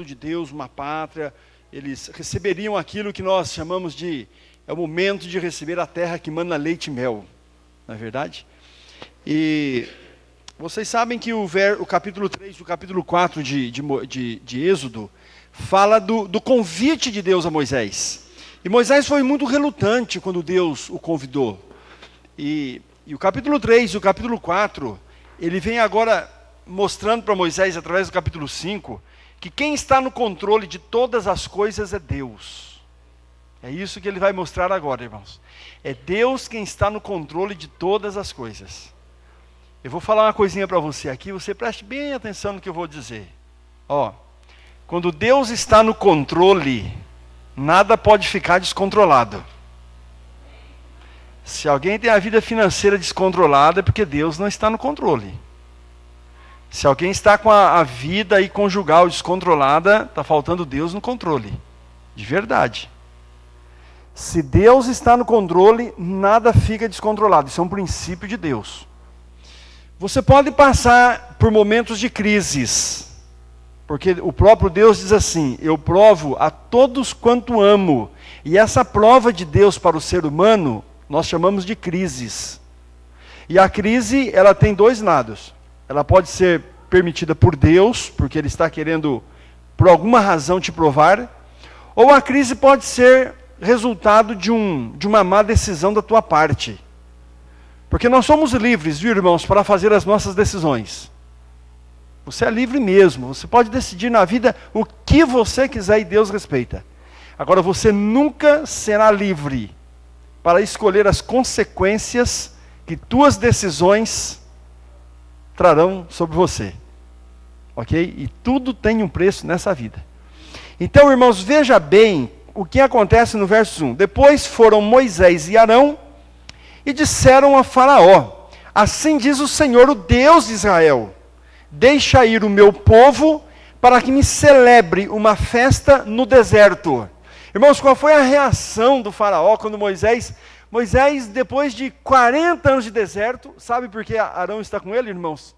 de Deus, uma pátria, eles receberiam aquilo que nós chamamos de, é o momento de receber a terra que mana leite e mel, não é verdade? E vocês sabem que o capítulo 3 e o capítulo 4 de Êxodo fala do convite de Deus a Moisés. E Moisés foi muito relutante quando Deus o convidou. E o capítulo 3 e o capítulo 4, ele vem agora mostrando para Moisés, através do capítulo 5, que quem está no controle de todas as coisas é Deus. É isso que ele vai mostrar agora, irmãos. É Deus quem está no controle de todas as coisas. Eu vou falar uma coisinha para você aqui, você preste bem atenção no que eu vou dizer. Quando Deus está no controle, nada pode ficar descontrolado. Se alguém tem a vida financeira descontrolada, é porque Deus não está no controle. Se alguém está com a vida aí conjugal descontrolada, está faltando Deus no controle. De verdade. Se Deus está no controle, nada fica descontrolado. Isso é um princípio de Deus. Você pode passar por momentos de crises, porque o próprio Deus diz assim: eu provo a todos quanto amo. E essa prova de Deus para o ser humano, nós chamamos de crises. E a crise, ela tem dois lados. Ela pode ser permitida por Deus, porque Ele está querendo, por alguma razão, te provar. Ou a crise pode ser resultado de uma má decisão da tua parte. Porque nós somos livres, viu, irmãos, para fazer as nossas decisões. Você é livre mesmo. Você pode decidir na vida o que você quiser e Deus respeita. Agora, você nunca será livre para escolher as consequências que tuas decisões trarão sobre você. Ok? E tudo tem um preço nessa vida. Então, irmãos, veja bem o que acontece no verso 1. Depois foram Moisés e Arão e disseram a Faraó: assim diz o Senhor, o Deus de Israel: deixa ir o meu povo para que me celebre uma festa no deserto. Irmãos, qual foi a reação do Faraó quando Moisés, depois de 40 anos de deserto, sabe por que Arão está com ele, irmãos?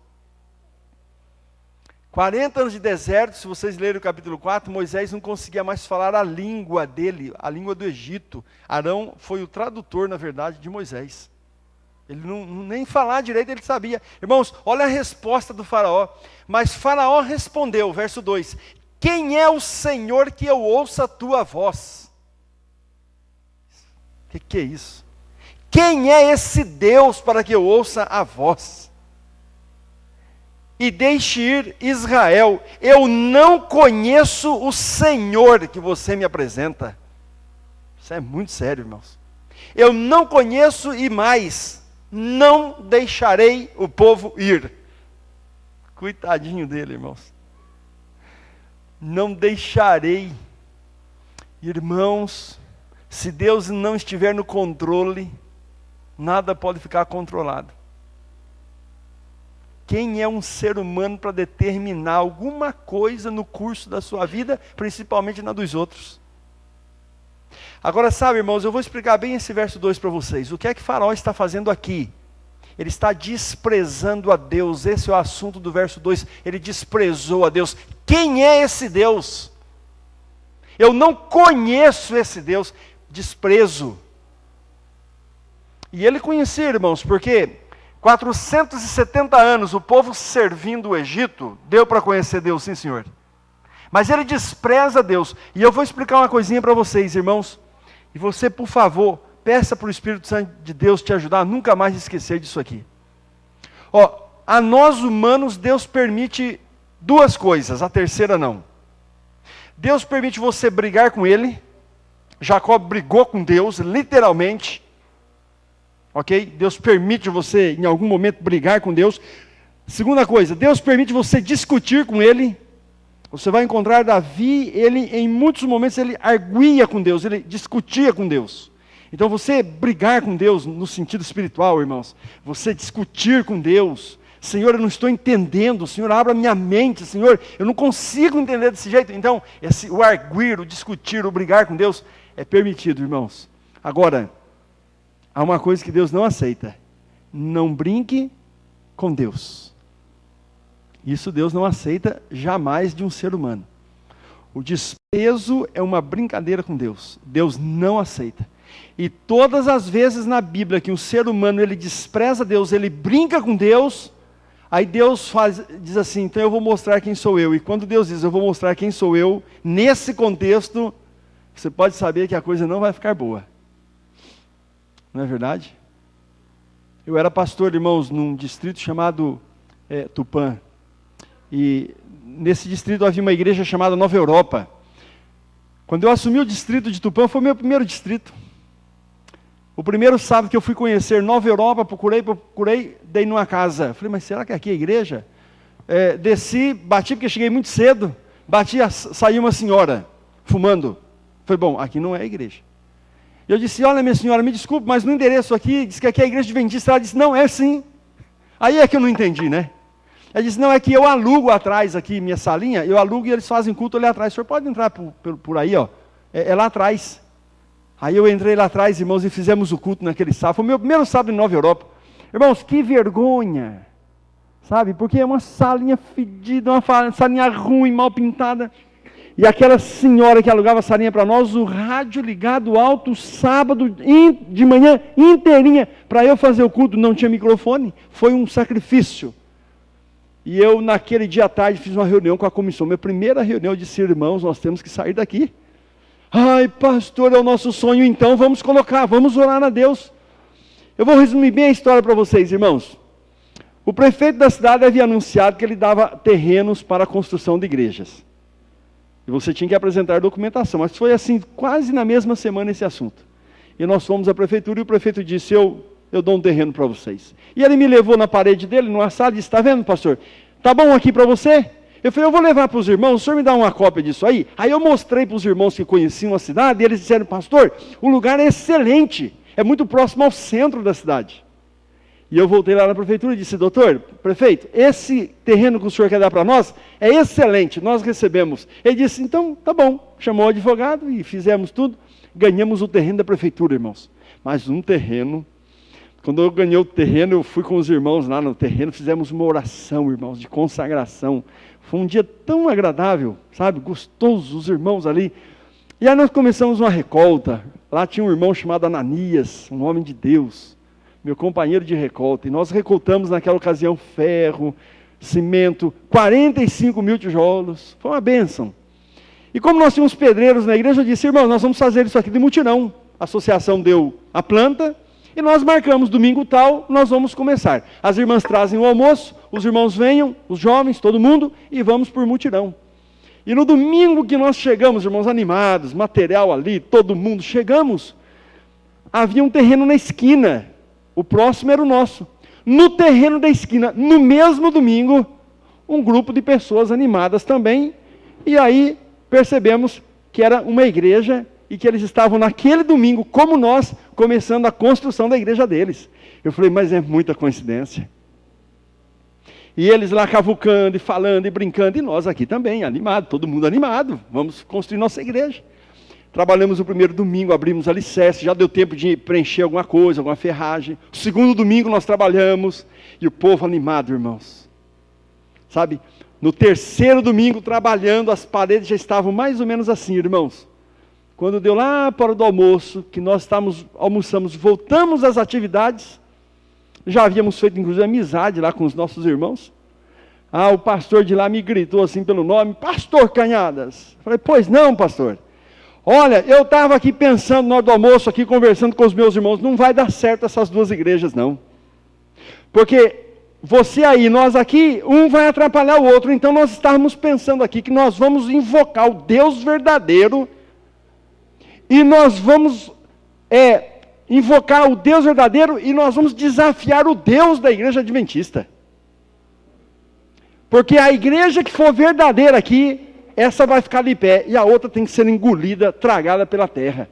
40 anos de deserto, se vocês lerem o capítulo 4, Moisés não conseguia mais falar a língua dele, a língua do Egito. Arão foi o tradutor, na verdade, de Moisés. Ele nem falar direito ele sabia. Irmãos, olha a resposta do Faraó. Mas Faraó respondeu, verso 2: quem é o Senhor que eu ouça a tua voz? O que é isso? Quem é esse Deus para que eu ouça a voz? E deixe ir Israel. Eu não conheço o Senhor que você me apresenta. Isso é muito sério, irmãos. Eu não conheço e mais, não deixarei o povo ir. Coitadinho dele, irmãos. Não deixarei. Irmãos, se Deus não estiver no controle, nada pode ficar controlado. Quem é um ser humano para determinar alguma coisa no curso da sua vida, principalmente na dos outros? Agora, sabe, irmãos, eu vou explicar bem esse verso 2 para vocês. O que é que Faraó está fazendo aqui? Ele está desprezando a Deus. Esse é o assunto do verso 2. Ele desprezou a Deus. Quem é esse Deus? Eu não conheço esse Deus. Desprezo. E ele conhecia, irmãos, porque 470 anos o povo servindo o Egito, deu para conhecer Deus, sim, senhor. Mas ele despreza Deus. E eu vou explicar uma coisinha para vocês, irmãos. E você, por favor, peça para o Espírito Santo de Deus te ajudar a nunca mais esquecer disso aqui. A nós humanos, Deus permite duas coisas, a terceira não. Deus permite você brigar com Ele. Jacó brigou com Deus, literalmente. Ok? Deus permite você, em algum momento, brigar com Deus. Segunda coisa, Deus permite você discutir com Ele. Você vai encontrar Davi, ele em muitos momentos ele arguia com Deus, ele discutia com Deus. Então você brigar com Deus no sentido espiritual, irmãos, você discutir com Deus, Senhor, eu não estou entendendo, Senhor, abra minha mente, Senhor, eu não consigo entender desse jeito. Então, o arguir, o discutir, o brigar com Deus é permitido, irmãos. Agora, há uma coisa que Deus não aceita: não brinque com Deus. Isso Deus não aceita jamais de um ser humano. O desprezo é uma brincadeira com Deus. Deus não aceita. E todas as vezes na Bíblia que um ser humano ele despreza Deus, ele brinca com Deus, aí Deus diz assim, então eu vou mostrar quem sou eu. E quando Deus diz, eu vou mostrar quem sou eu, nesse contexto, você pode saber que a coisa não vai ficar boa. Não é verdade? Eu era pastor, irmãos, num distrito chamado Tupã. E nesse distrito havia uma igreja chamada Nova Europa. Quando eu assumi o distrito de Tupã, foi o meu primeiro distrito. O primeiro sábado que eu fui conhecer Nova Europa, procurei, dei numa casa. Falei, mas será que aqui é a igreja? Desci, bati porque cheguei muito cedo. Saiu uma senhora, fumando. Falei, bom, aqui não é a igreja. Eu disse, olha minha senhora, me desculpe, mas no endereço aqui, diz que aqui é a igreja adventista. Ela disse, não, é sim. Aí é que eu não entendi, né? Ela disse, não, é que eu alugo atrás aqui, minha salinha, eu alugo e eles fazem culto ali atrás. O senhor pode entrar por aí, ó. É lá atrás. Aí eu entrei lá atrás, irmãos, e fizemos o culto naquele sábado. Foi o meu primeiro sábado em Nova Europa. Irmãos, que vergonha. Sabe, porque é uma salinha fedida, uma salinha ruim, mal pintada. E aquela senhora que alugava a salinha para nós, o rádio ligado alto, sábado, de manhã inteirinha, para eu fazer o culto, não tinha microfone. Foi um sacrifício. E eu, naquele dia à tarde, fiz uma reunião com a comissão. Minha primeira reunião, eu disse, irmãos, nós temos que sair daqui. Ai, pastor, é o nosso sonho, então vamos orar a Deus. Eu vou resumir bem a história para vocês, irmãos. O prefeito da cidade havia anunciado que ele dava terrenos para a construção de igrejas. E você tinha que apresentar documentação, mas foi assim, quase na mesma semana esse assunto. E nós fomos à prefeitura e o prefeito disse, eu dou um terreno para vocês. E ele me levou na parede dele, numa sala, e disse, está vendo, pastor? Está bom aqui para você? Eu falei, eu vou levar para os irmãos, o senhor me dá uma cópia disso aí? Aí eu mostrei para os irmãos que conheciam a cidade, e eles disseram, pastor, o lugar é excelente, é muito próximo ao centro da cidade. E eu voltei lá na prefeitura e disse, doutor, prefeito, esse terreno que o senhor quer dar para nós é excelente, nós recebemos. Ele disse, então, tá bom. Chamou o advogado e fizemos tudo. Ganhamos o terreno da prefeitura, irmãos. Mas um terreno, quando eu ganhei o terreno, eu fui com os irmãos lá no terreno, fizemos uma oração, irmãos, de consagração. Foi um dia tão agradável, sabe, gostoso, os irmãos ali. E aí nós começamos uma recolta. Lá tinha um irmão chamado Ananias, um homem de Deus, meu companheiro de recolta, e nós recoltamos naquela ocasião ferro, cimento, 45 mil tijolos, foi uma bênção. E como nós tínhamos pedreiros na igreja, eu disse, irmãos, nós vamos fazer isso aqui de mutirão. A associação deu a planta, e nós marcamos domingo tal, nós vamos começar. As irmãs trazem o almoço, os irmãos venham, os jovens, todo mundo, e vamos por mutirão. E no domingo que nós chegamos, irmãos, animados, material ali, todo mundo, chegamos, havia um terreno na esquina, o próximo era o nosso. No terreno da esquina, no mesmo domingo, um grupo de pessoas animadas também, e aí percebemos que era uma igreja e que eles estavam naquele domingo, como nós, começando a construção da igreja deles. Eu falei, mas é muita coincidência. E eles lá cavucando, e falando, e brincando, e nós aqui também, animados, todo mundo animado, vamos construir nossa igreja. Trabalhamos o primeiro domingo, abrimos alicerce, já deu tempo de preencher alguma coisa, alguma ferragem. O segundo domingo nós trabalhamos, e o povo animado, irmãos. Sabe, no terceiro domingo trabalhando, as paredes já estavam mais ou menos assim, irmãos. Quando deu lá para a hora do almoço, que nós almoçamos, voltamos às atividades, já havíamos feito inclusive amizade lá com os nossos irmãos. O pastor de lá me gritou assim pelo nome, pastor Canhadas. Eu falei, pois não, pastor. Olha, eu estava aqui pensando na hora do almoço, aqui conversando com os meus irmãos, não vai dar certo essas duas igrejas não. Porque você aí, nós aqui, um vai atrapalhar o outro, então nós estávamos pensando aqui que nós vamos invocar o Deus verdadeiro, e nós vamos invocar o Deus verdadeiro, e nós vamos desafiar o Deus da igreja adventista. Porque a igreja que for verdadeira aqui, essa vai ficar de pé, e a outra tem que ser engolida, tragada pela terra.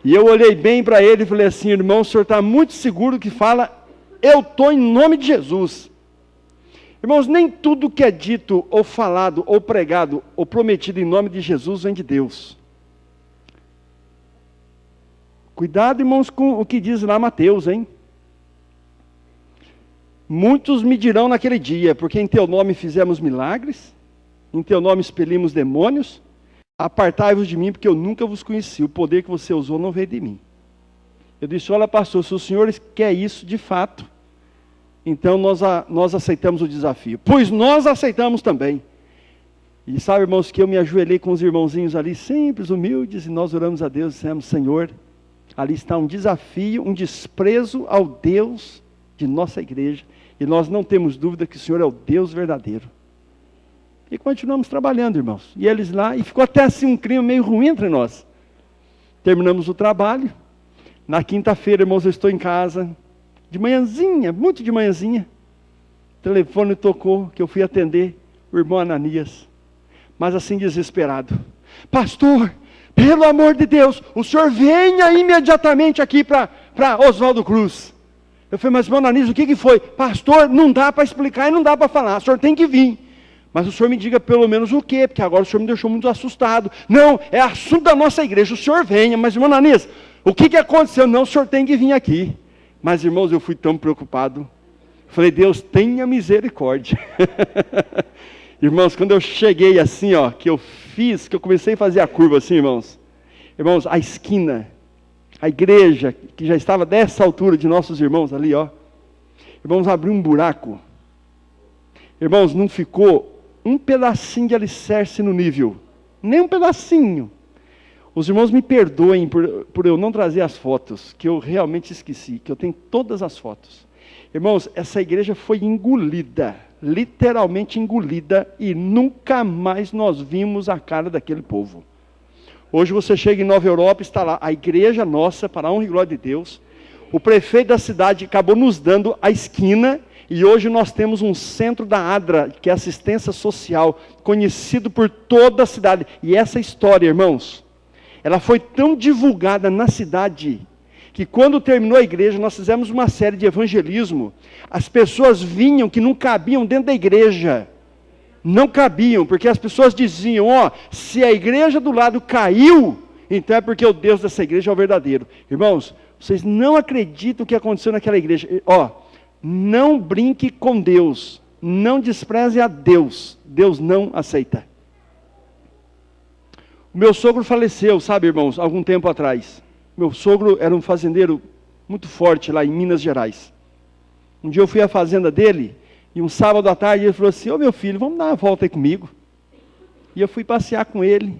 E eu olhei bem para ele e falei assim, irmão, o senhor está muito seguro que fala, eu estou em nome de Jesus. Irmãos, nem tudo que é dito, ou falado, ou pregado, ou prometido em nome de Jesus vem de Deus. Cuidado, irmãos, com o que diz lá Mateus, hein? Muitos me dirão naquele dia, porque em teu nome fizemos milagres, em teu nome expelimos demônios. Apartai-vos de mim, porque eu nunca vos conheci. O poder que você usou não veio de mim. Eu disse, olha pastor, se o senhor quer isso de fato, então nós aceitamos o desafio. Pois nós aceitamos também. E sabe, irmãos, que eu me ajoelhei com os irmãozinhos ali, simples, humildes, e nós oramos a Deus e dissemos, Senhor, ali está um desafio, um desprezo ao Deus de nossa igreja, e nós não temos dúvida que o Senhor é o Deus verdadeiro. E continuamos trabalhando, irmãos. E eles lá, e ficou até assim um clima meio ruim entre nós. Terminamos o trabalho. Na quinta-feira, irmãos, eu estou em casa, de manhãzinha, muito de manhãzinha. O telefone tocou, que eu fui atender, o irmão Ananias. Mas assim desesperado. Pastor, pelo amor de Deus, o senhor venha imediatamente aqui para Oswaldo Cruz. Eu falei, mas irmão Ananias, o que foi? Pastor, não dá para explicar e não dá para falar, o senhor tem que vir. Mas o senhor me diga pelo menos o quê? Porque agora o senhor me deixou muito assustado. Não, é assunto da nossa igreja, o senhor venha. Mas irmão Ananias, o que aconteceu? Não, o senhor tem que vir aqui. Mas irmãos, eu fui tão preocupado. Falei, Deus, tenha misericórdia. Irmãos, quando eu cheguei assim, ó, que eu comecei a fazer a curva assim, irmãos. Irmãos, a esquina, a igreja, que já estava dessa altura de nossos irmãos ali, ó. Irmãos, abriu um buraco. Irmãos, não ficou um pedacinho de alicerce no nível. Nem um pedacinho. Os irmãos me perdoem por eu não trazer as fotos, que eu realmente esqueci, que eu tenho todas as fotos. Irmãos, essa igreja foi engolida, literalmente engolida, e nunca mais nós vimos a cara daquele povo. Hoje você chega em Nova Europa, está lá a igreja nossa, para a honra e glória de Deus. O prefeito da cidade acabou nos dando a esquina, e hoje nós temos um centro da ADRA, que é assistência social, conhecido por toda a cidade. E essa história, irmãos, ela foi tão divulgada na cidade, que quando terminou a igreja, nós fizemos uma série de evangelismo. As pessoas vinham que não cabiam dentro da igreja. Não cabiam, porque as pessoas diziam, ó, se a igreja do lado caiu, então é porque o Deus dessa igreja é o verdadeiro. Irmãos, vocês não acreditam o que aconteceu naquela igreja. Ó, não brinque com Deus, não despreze a Deus, Deus não aceita. O meu sogro faleceu, sabe, irmãos, algum tempo atrás. Meu sogro era um fazendeiro muito forte lá em Minas Gerais. Um dia eu fui à fazenda dele, e um sábado à tarde ele falou assim, ô meu filho, vamos dar uma volta aí comigo. E eu fui passear com ele.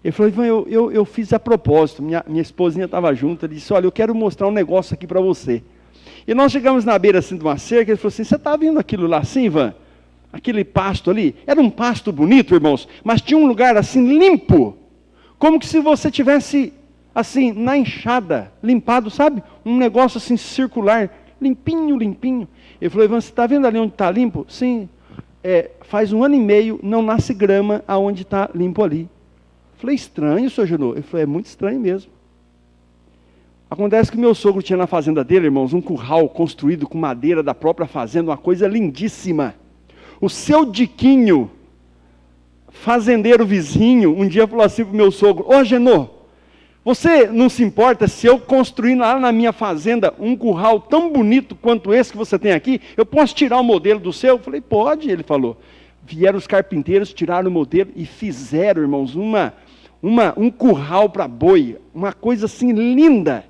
Ele falou, Ivan, eu fiz a propósito, minha esposinha estava junto, ele disse, olha, eu quero mostrar um negócio aqui para você. E nós chegamos na beira assim de uma cerca, ele falou assim, você está vendo aquilo lá assim, Ivan? Aquele pasto ali? Era um pasto bonito, irmãos, mas tinha um lugar assim limpo, como que se você tivesse assim, na enxada, limpado, sabe? Um negócio assim circular, limpinho, limpinho. Ele falou, Ivan, você está vendo ali onde está limpo? Sim, faz 1 ano e meio, não nasce grama aonde está limpo ali. Eu falei, estranho, senhor Genô. Ele falou, é muito estranho mesmo. Acontece que meu sogro tinha na fazenda dele, irmãos, um curral construído com madeira da própria fazenda, uma coisa lindíssima. O seu Diquinho, fazendeiro vizinho, um dia falou assim para o meu sogro, ô Genô, você não se importa se eu construir lá na minha fazenda um curral tão bonito quanto esse que você tem aqui? Eu posso tirar o modelo do seu? Eu falei, pode, ele falou. Vieram os carpinteiros, tiraram o modelo e fizeram, irmãos, um curral para boi, uma coisa assim linda.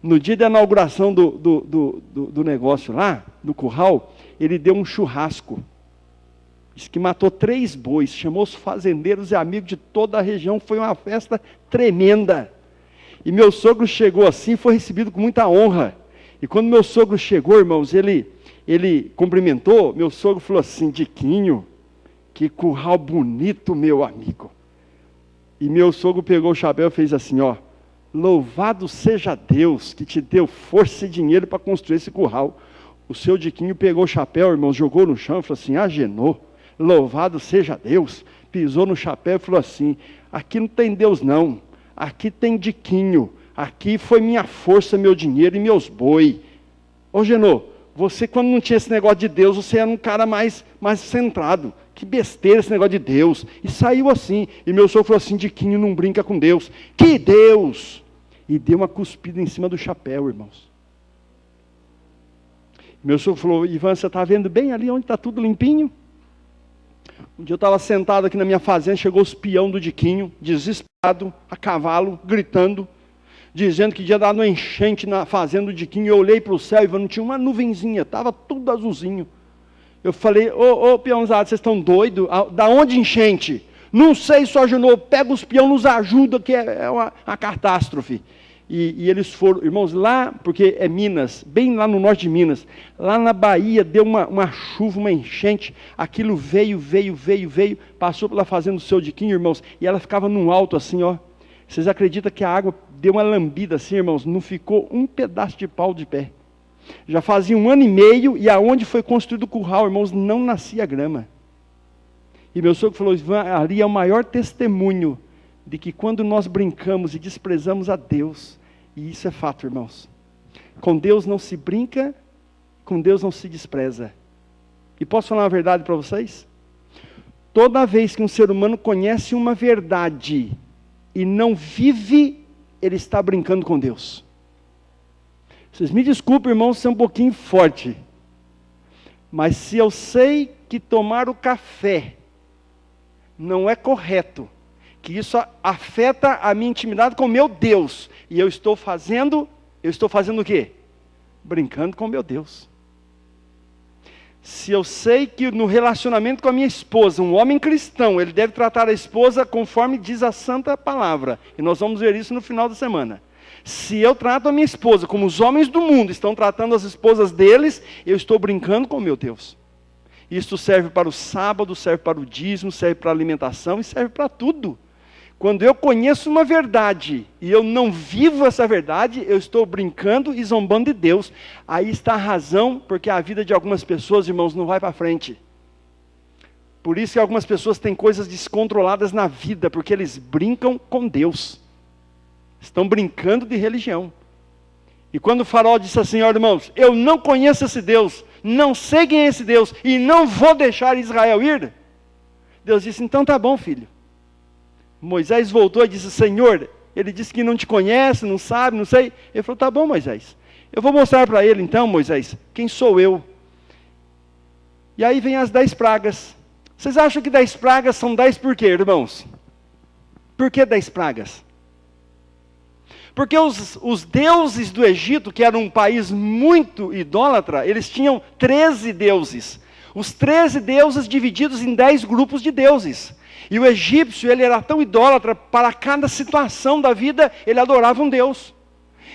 No dia da inauguração do negócio lá, do curral, ele deu um churrasco. Diz que matou 3 bois, chamou os fazendeiros e amigos de toda a região, foi uma festa tremenda. E meu sogro chegou assim, foi recebido com muita honra. E quando meu sogro chegou, irmãos, ele cumprimentou, meu sogro falou assim, Diquinho, que curral bonito, meu amigo. E meu sogro pegou o chapéu e fez assim, ó, louvado seja Deus que te deu força e dinheiro para construir esse curral. O seu Diquinho pegou o chapéu, irmãos, jogou no chão e falou assim, Genô, louvado seja Deus. Pisou no chapéu e falou assim, aqui não tem Deus não, aqui tem Diquinho, aqui foi minha força, meu dinheiro e meus boi. Ô Genô, você quando não tinha esse negócio de Deus, você era um cara mais centrado. Que besteira esse negócio de Deus. E saiu assim. E meu sogro falou assim, Diquinho não brinca com Deus. Que Deus! E deu uma cuspida em cima do chapéu, irmãos. Meu sogro falou, Ivan, você está vendo bem ali onde está tudo limpinho? Um dia eu estava sentado aqui na minha fazenda, chegou os peão do Diquinho, desesperado, a cavalo, gritando, dizendo que tinha dado uma enchente na fazenda do Diquinho. Eu olhei para o céu e não tinha uma nuvenzinha, estava tudo azulzinho. Eu falei, ô peãozada, vocês estão doidos? Da onde enchente? Não sei, só Junô, pega os peão, nos ajuda, que é uma catástrofe. E eles foram, irmãos, lá, porque é Minas, bem lá no norte de Minas, lá na Bahia deu uma chuva, uma enchente, aquilo veio, passou pela fazenda do seu Diquinho, irmãos, e ela ficava num alto assim, ó. Vocês acreditam que a água deu uma lambida assim, irmãos? Não ficou um pedaço de pau de pé. Já fazia 1 ano e meio, e aonde foi construído o curral, irmãos, não nascia grama. E meu sogro falou, ali é o maior testemunho de que quando nós brincamos e desprezamos a Deus, e isso é fato, irmãos, com Deus não se brinca, com Deus não se despreza. E posso falar uma verdade para vocês? Toda vez que um ser humano conhece uma verdade e não vive, ele está brincando com Deus. Vocês me desculpem, irmãos, ser um pouquinho forte, mas se eu sei que tomar o café não é correto, que isso afeta a minha intimidade com meu Deus, e eu estou fazendo o quê? Brincando com meu Deus. Se eu sei que no relacionamento com a minha esposa, um homem cristão, ele deve tratar a esposa conforme diz a santa palavra, e nós vamos ver isso no final da semana. Se eu trato a minha esposa como os homens do mundo estão tratando as esposas deles, eu estou brincando com meu Deus. Isto serve para o sábado, serve para o dízimo, serve para a alimentação e serve para tudo. Quando eu conheço uma verdade e eu não vivo essa verdade, eu estou brincando e zombando de Deus. Aí está a razão, porque a vida de algumas pessoas, irmãos, não vai para frente. Por isso que algumas pessoas têm coisas descontroladas na vida, porque eles brincam com Deus. Estão brincando de religião. E quando o Faraó disse assim, ó irmãos, eu não conheço esse Deus, não sei quem é esse Deus, e não vou deixar Israel ir, Deus disse, então tá bom, filho. Moisés voltou e disse, Senhor, ele disse que não te conhece, não sabe, não sei. Ele falou, tá bom, Moisés, eu vou mostrar para ele então, Moisés, quem sou eu. E aí vem as 10 pragas. Vocês acham que 10 pragas são 10 por quê, irmãos? Por que 10 pragas? Porque os deuses do Egito, que era um país muito idólatra, eles tinham 13 deuses. Os 13 deuses divididos em 10 grupos de deuses. E o egípcio, ele era tão idólatra, para cada situação da vida, ele adorava um Deus.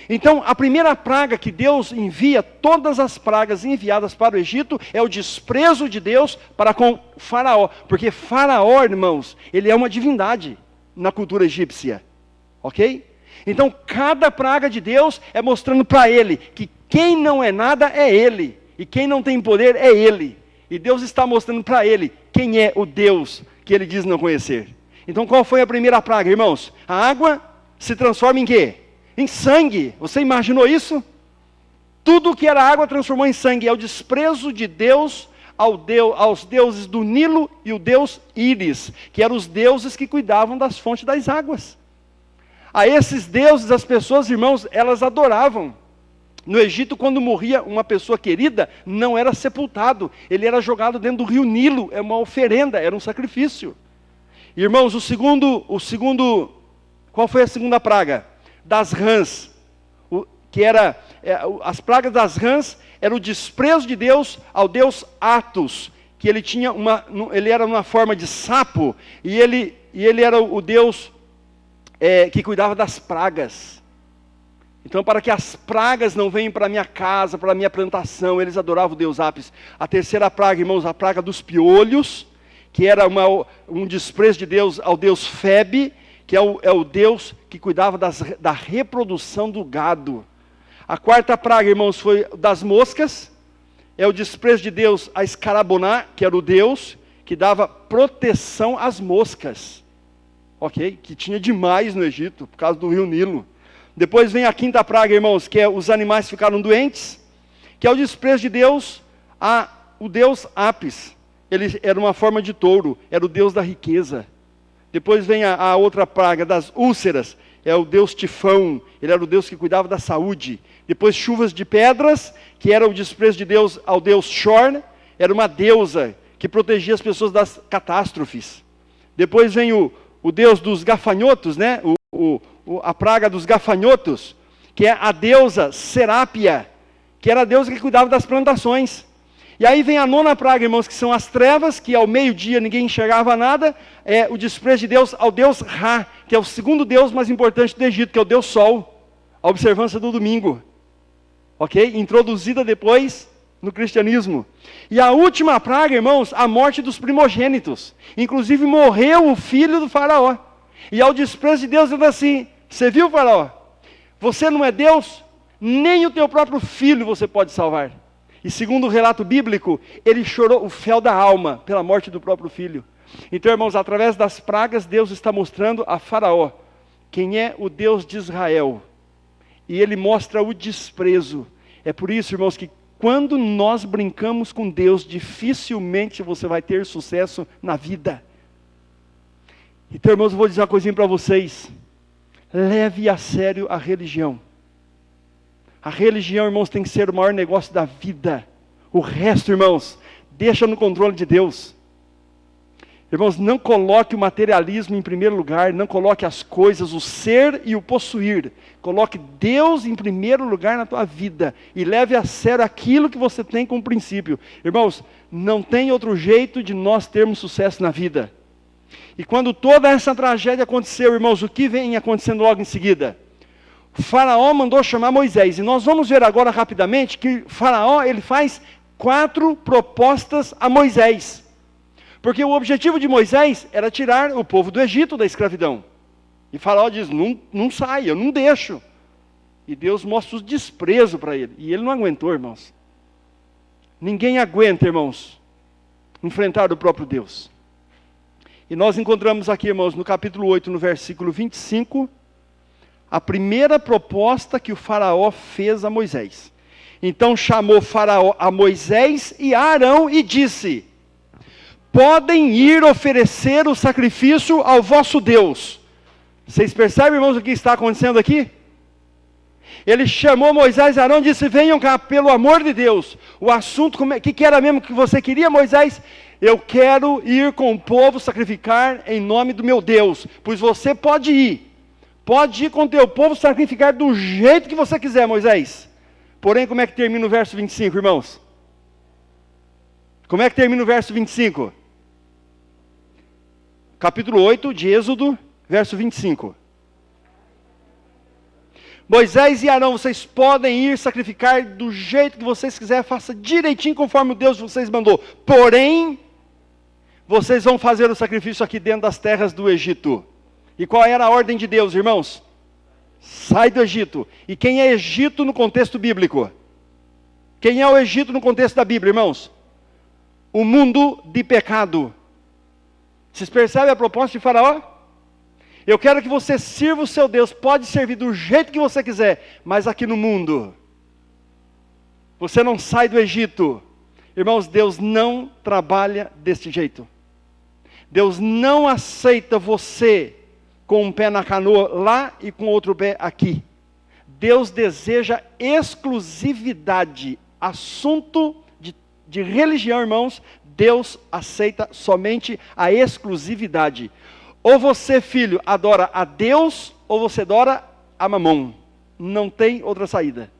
Então, a primeira praga que Deus envia, todas as pragas enviadas para o Egito, é o desprezo de Deus para com Faraó. Porque Faraó, irmãos, ele é uma divindade na cultura egípcia. Ok? Então, cada praga de Deus é mostrando para ele que quem não é nada é ele. E quem não tem poder é ele. E Deus está mostrando para ele quem é o Deus que ele diz não conhecer. Então qual foi a primeira praga, irmãos? A água se transforma em quê? Em sangue. Você imaginou isso? Tudo que era água transformou em sangue. É o desprezo de Deus aos deuses do Nilo e o deus Íris, que eram os deuses que cuidavam das fontes das águas. A esses deuses, as pessoas, irmãos, elas adoravam. No Egito, quando morria uma pessoa querida, não era sepultado, ele era jogado dentro do rio Nilo, é uma oferenda, era um sacrifício. Irmãos, qual foi a segunda praga? Das rãs, as pragas das rãs, era o desprezo de Deus ao deus Atos, que ele era uma forma de sapo, e ele era o deus que cuidava das pragas. Então, para que as pragas não venham para a minha casa, para a minha plantação, eles adoravam o deus Apis. A terceira praga, irmãos, a praga dos piolhos, que era um desprezo de Deus ao deus Febe, que é o deus que cuidava da reprodução do gado. A quarta praga, irmãos, foi das moscas, é o desprezo de Deus a Escaraboná, que era o deus que dava proteção às moscas. Ok? Que tinha demais no Egito, por causa do rio Nilo. Depois vem a quinta praga, irmãos, que é os animais ficaram doentes, que é o desprezo de Deus o deus Apis. Ele era uma forma de touro, era o deus da riqueza. Depois vem a outra praga das úlceras, é o deus Tifão, ele era o deus que cuidava da saúde. Depois chuvas de pedras, que era o desprezo de Deus ao deus Shor, era uma deusa que protegia as pessoas das catástrofes. Depois vem o deus dos gafanhotos, né? A praga dos gafanhotos, que é a deusa Serápia, que era a deusa que cuidava das plantações. E aí vem a nona praga, irmãos, que são as trevas, que ao meio-dia ninguém enxergava nada, é o desprezo de Deus ao deus Ra, que é o segundo deus mais importante do Egito, que é o deus Sol, a observância do domingo. Ok? Introduzida depois no cristianismo. E a última praga, irmãos, a morte dos primogênitos. Inclusive morreu o filho do faraó. E ao desprezo de Deus, ele diz assim, você viu, faraó? Você não é Deus, nem o teu próprio filho você pode salvar. E segundo o relato bíblico, ele chorou o fel da alma pela morte do próprio filho. Então, irmãos, através das pragas, Deus está mostrando a Faraó quem é o Deus de Israel. E ele mostra o desprezo. É por isso, irmãos, que quando nós brincamos com Deus, dificilmente você vai ter sucesso na vida. Então, irmãos, eu vou dizer uma coisinha para vocês. Leve a sério a religião. A religião, irmãos, tem que ser o maior negócio da vida. O resto, irmãos, deixa no controle de Deus. Irmãos, não coloque o materialismo em primeiro lugar, não coloque as coisas, o ser e o possuir. Coloque Deus em primeiro lugar na tua vida e leve a sério aquilo que você tem como princípio. Irmãos, não tem outro jeito de nós termos sucesso na vida. E quando toda essa tragédia aconteceu, irmãos, o que vem acontecendo logo em seguida? O Faraó mandou chamar Moisés, e nós vamos ver agora rapidamente que Faraó ele faz 4 propostas a Moisés. Porque o objetivo de Moisés era tirar o povo do Egito da escravidão. E Faraó diz, não sai, eu não deixo. E Deus mostra o desprezo para ele. E ele não aguentou, irmãos. Ninguém aguenta, irmãos, enfrentar o próprio Deus. E nós encontramos aqui, irmãos, no capítulo 8, no versículo 25, a primeira proposta que o Faraó fez a Moisés. Então chamou Faraó a Moisés e a Arão e disse, podem ir oferecer o sacrifício ao vosso Deus. Vocês percebem, irmãos, o que está acontecendo aqui? Ele chamou Moisés e Arão e disse, venham cá, pelo amor de Deus. O assunto, o que era mesmo que você queria, Moisés? Eu quero ir com o povo sacrificar em nome do meu Deus. Pois você pode ir com o teu povo sacrificar do jeito que você quiser, Moisés. Porém, como é que termina o verso 25, irmãos? Como é que termina o verso 25? Capítulo 8 de Êxodo, verso 25. Moisés e Arão, vocês podem ir sacrificar do jeito que vocês quiserem, faça direitinho conforme o Deus vocês mandou. Porém, vocês vão fazer o sacrifício aqui dentro das terras do Egito. E qual era a ordem de Deus, irmãos? Sai do Egito. E quem é Egito no contexto bíblico? Quem é o Egito no contexto da Bíblia, irmãos? O mundo de pecado. Vocês percebem a proposta de Faraó? Eu quero que você sirva o seu Deus. Pode servir do jeito que você quiser, mas aqui no mundo. Você não sai do Egito. Irmãos, Deus não trabalha deste jeito. Deus não aceita você com um pé na canoa lá e com outro pé aqui. Deus deseja exclusividade. Assunto de religião, irmãos, Deus aceita somente a exclusividade. Ou você, filho, adora a Deus, ou você adora a Mamon. Não tem outra saída.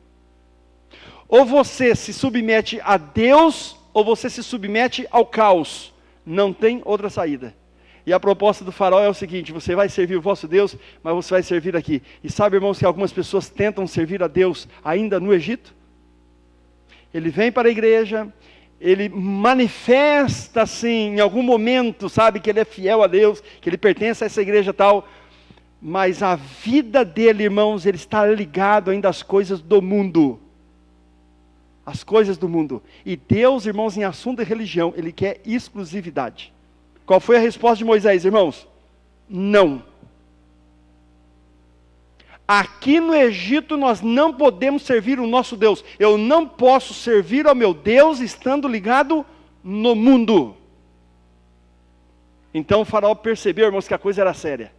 Ou você se submete a Deus, ou você se submete ao caos. Não tem outra saída. E a proposta do Faraó é o seguinte, você vai servir o vosso Deus, mas você vai servir aqui. E sabe, irmãos, que algumas pessoas tentam servir a Deus ainda no Egito? Ele vem para a igreja, ele manifesta assim, em algum momento, sabe, que ele é fiel a Deus, que ele pertence a essa igreja tal, mas a vida dele, irmãos, ele está ligado ainda às coisas do mundo. As coisas do mundo. E Deus, irmãos, em assunto de religião, ele quer exclusividade. Qual foi a resposta de Moisés, irmãos? Não. Aqui no Egito nós não podemos servir o nosso Deus. Eu não posso servir ao meu Deus estando ligado no mundo. Então o faraó percebeu, irmãos, que a coisa era séria.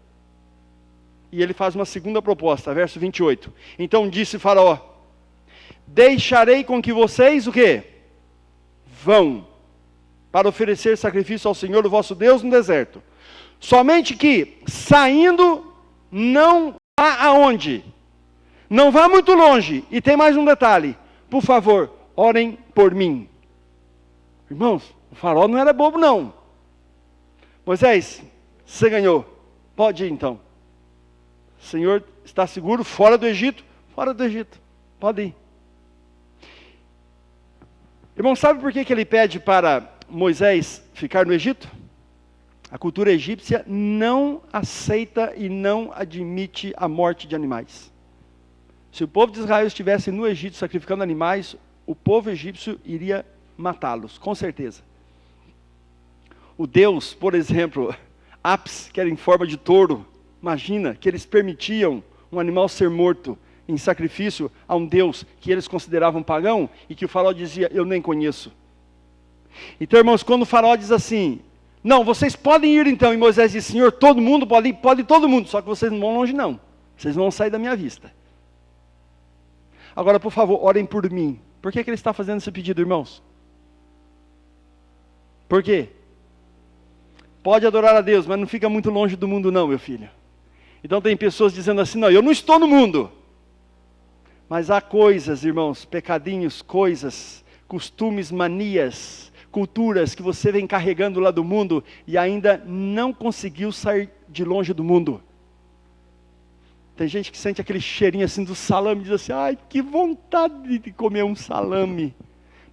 E ele faz uma segunda proposta, verso 28. Então disse Faraó, deixarei com que vocês o quê? Vão. para oferecer sacrifício ao Senhor, o vosso Deus, no deserto. Somente que, saindo, não vá aonde? Não vá muito longe. E tem mais um detalhe. Por favor, orem por mim. Irmãos, o faraó não era bobo, não. Moisés, você ganhou. Pode ir, então. O Senhor está seguro, fora do Egito? Fora do Egito. Pode ir. Irmão, sabe por que ele pede para Moisés ficar no Egito? A cultura egípcia não aceita e não admite a morte de animais. Se o povo de Israel estivesse no Egito sacrificando animais, o povo egípcio iria matá-los, com certeza. O deus, por exemplo, Apis, que era em forma de touro, imagina que eles permitiam um animal ser morto em sacrifício a um deus que eles consideravam pagão e que o faraó dizia, eu nem conheço. Então, irmãos, quando o faraó diz assim, não, vocês podem ir então, e Moisés diz, Senhor, todo mundo pode ir, pode todo mundo, só que vocês não vão longe não, vocês não vão sair da minha vista. Agora, por favor, orem por mim. Por que ele está fazendo esse pedido, irmãos? Por quê? Pode adorar a Deus, mas não fica muito longe do mundo não, meu filho. Então tem pessoas dizendo assim, não, eu não estou no mundo. Mas há coisas, irmãos, pecadinhos, coisas, costumes, manias, culturas que você vem carregando lá do mundo e ainda não conseguiu sair de longe do mundo. Tem gente que sente aquele cheirinho assim do salame e diz assim, ai, que vontade de comer um salame.